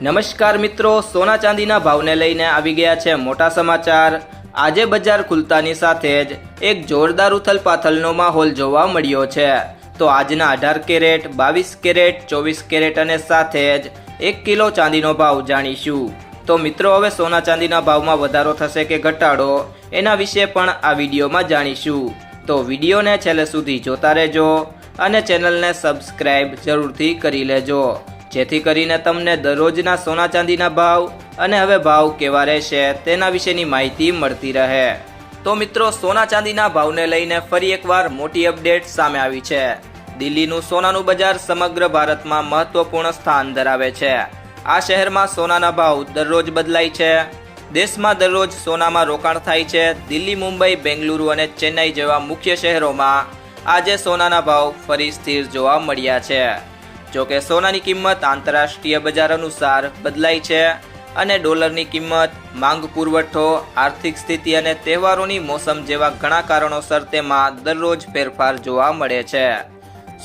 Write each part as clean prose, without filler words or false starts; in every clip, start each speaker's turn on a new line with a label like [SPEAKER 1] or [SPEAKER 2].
[SPEAKER 1] નમસ્કાર મિત્રો, સોના ચાંદીના ભાવને લઈને આવી ગયા છે મોટા સમાચાર। આજે બજાર ખુલતાની સાથે જ એક જોરદાર ઉથલપાથલનો માહોલ જોવા મળ્યો છે। તો આજના 18 કેરેટ, 22 કેરેટ, 24 કેરેટ અને સાથે જ 1 કિલો ચાંદીનો ભાવ જાણીશું। તો મિત્રો, હવે સોના ચાંદીના ભાવમાં વધારો થશે કે ઘટાડો, એના વિશે પણ આ વિડીયોમાં જાણીશું। તો વિડીયોને છેલ્લે સુધી જોતા રહેજો અને ચેનલને સબસ્ક્રાઈબ જરૂરથી કરી લેજો, જેથી કરીને તમને દરરોજના સોના ચાંદીના ભાવ અને હવે ભાવ કેવા રહેશે તેના વિશેની માહિતી મળતી રહે। તો મિત્રો, સોના ચાંદીના ભાવને લઈને ફરી એકવાર મોટી અપડેટ સામે આવી છે। દિલ્હીનું સોનાનું બજાર સમગ્ર ભારતમાં મહત્વપૂર્ણ સ્થાન ધરાવે છે। આ શહેરમાં સોનાના ભાવ દરરોજ બદલાય છે। દેશમાં દરરોજ સોનામાં રોકાણ થાય છે। દિલ્હી, મુંબઈ, બેંગલુરુ અને ચેન્નઈ જેવા મુખ્ય શહેરોમાં આજે સોનાના ભાવ ફરી સ્થિર જોવા મળ્યા છે। જોકે સોનાની કિંમત આંતરરાષ્ટ્રીય બજાર અનુસાર બદલાય છે અને ડોલરની કિંમત, માંગ, પુરવઠો, આર્થિક સ્થિતિ અને તહેવારોની મોસમ જેવા ઘણા કારણોસર તેમાં દરરોજ ફેરફાર જોવા મળે છે।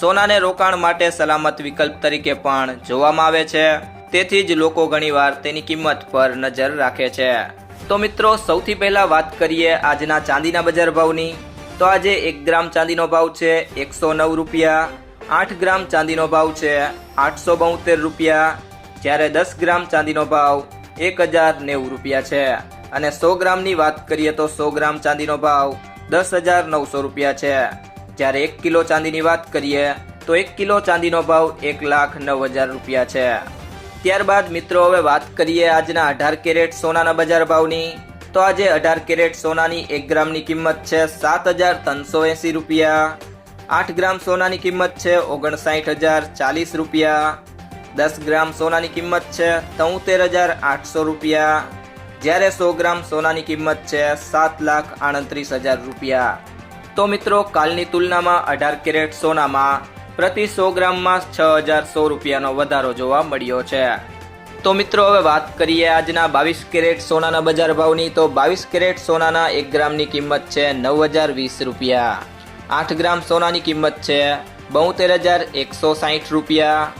[SPEAKER 1] સોનાને રોકાણ માટે સલામત વિકલ્પ તરીકે પણ જોવામાં આવે છે, તેથી જ લોકો ઘણીવાર તેની કિંમત પર નજર રાખે છે। તો મિત્રો, સૌથી પહેલા વાત કરીએ આજના ચાંદીના બજાર ભાવની। તો આજે 1 ગ્રામ ચાંદીનો ભાવ છે 109 રૂપિયા। 8 ગ્રામ ચાંદીનો ભાવ છે 872 રૂપિયા, જ્યારે 10 ગ્રામ ચાંદીનો ભાવ 1090 રૂપિયા છે અને 100 ગ્રામની વાત કરીએ તો 100 ગ્રામ ચાંદીનો ભાવ 10,900 રૂપિયા છે। જ્યારે 1 કિલો ચાંદીની વાત કરીએ તો 1 કિલો ચાંદીનો ભાવ 1,09,000 રૂપિયા છે। ત્યારબાદ મિત્રો, હવે વાત કરીએ આજના 18 કેરેટ સોનાના બજાર ભાવની। તો આજે 18 કેરેટ સોનાની 1 ગ્રામની કિંમત છે 7,380 રૂપિયા। 8 ગ્રામ સોનાની કિંમત છે 59,040 રૂપિયા। 10 ગ્રામ સોનાની કિંમત છે 73,800 રૂપિયા, જ્યારે 100 ગ્રામ સોનાની કિંમત છે 7,38,000 રૂપિયા। તો મિત્રો, કાલની તુલનામાં 18 કેરેટ સોનામાં પ્રતિ 100 ગ્રામમાં 6,100 રૂપિયાનો વધારો જોવા મળ્યો છે। તો મિત્રો, હવે વાત કરીએ આજના 22 કેરેટ સોનાના બજાર ભાવની। તો 22 કેરેટ સોનાના 1 ગ્રામની કિંમત છે 9,020 રૂપિયા। 8 ગ્રામ સોનાની કિંમત છે 72,160 રૂપિયા।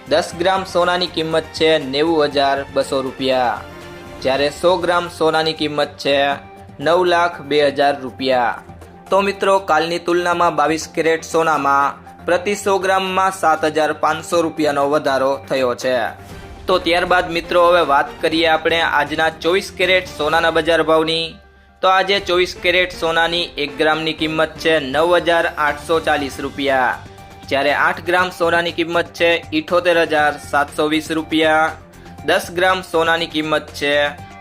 [SPEAKER 1] 10 ગ્રામ સોનાની કિંમત છે 90,200 રૂપિયા, જ્યારે 100 ગ્રામ સોનાની કિંમત છે 9,02,000 રૂપિયા। તો મિત્રો, કાલની તુલનામાં 22 કેરેટ સોનામાં પ્રતિ 100 ગ્રામમાં 7,500 રૂપિયાનો વધારો થયો છે। તો ત્યારબાદ મિત્રો, હવે વાત કરીએ આપણે આજના 24 કેરેટ સોનાના બજાર ભાવની। તો આજે 24 કેરેટ સોનાની 1 ગ્રામની કિંમત છે 9,840 રૂપિયા, જ્યારે 8 ગ્રામ સોનાની કિંમત છે 78,720 રૂપિયા। 10 ગ્રામ સોનાની કિંમત છે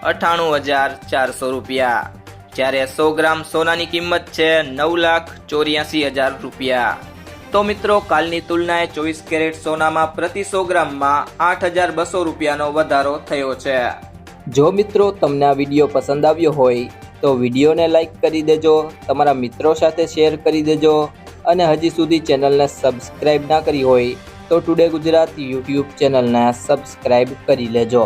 [SPEAKER 1] 98,400 રૂપિયા, જ્યારે 100 ગ્રામ સોનાની કિંમત છે 9,84,000 રૂપિયા। તો મિત્રો, કાલની તુલનાએ 24 કેરેટ સોનામાં પ્રતિ 100 ગ્રામમાં 8,200 રૂપિયાનો વધારો થયો છે। જો મિત્રો, તમને આ વિડીયો પસંદ આવ્યો હોય તો વિડીયોને લાઈક કરી દેજો, તમારા મિત્રો સાથે શેર કરી દેજો અને હજી સુધી ચેનલને સબસ્ક્રાઈબ ના કરી હોય તો ટુડે ગુજરાત યુટ્યુબ ચેનલને સબસ્ક્રાઈબ કરી લેજો।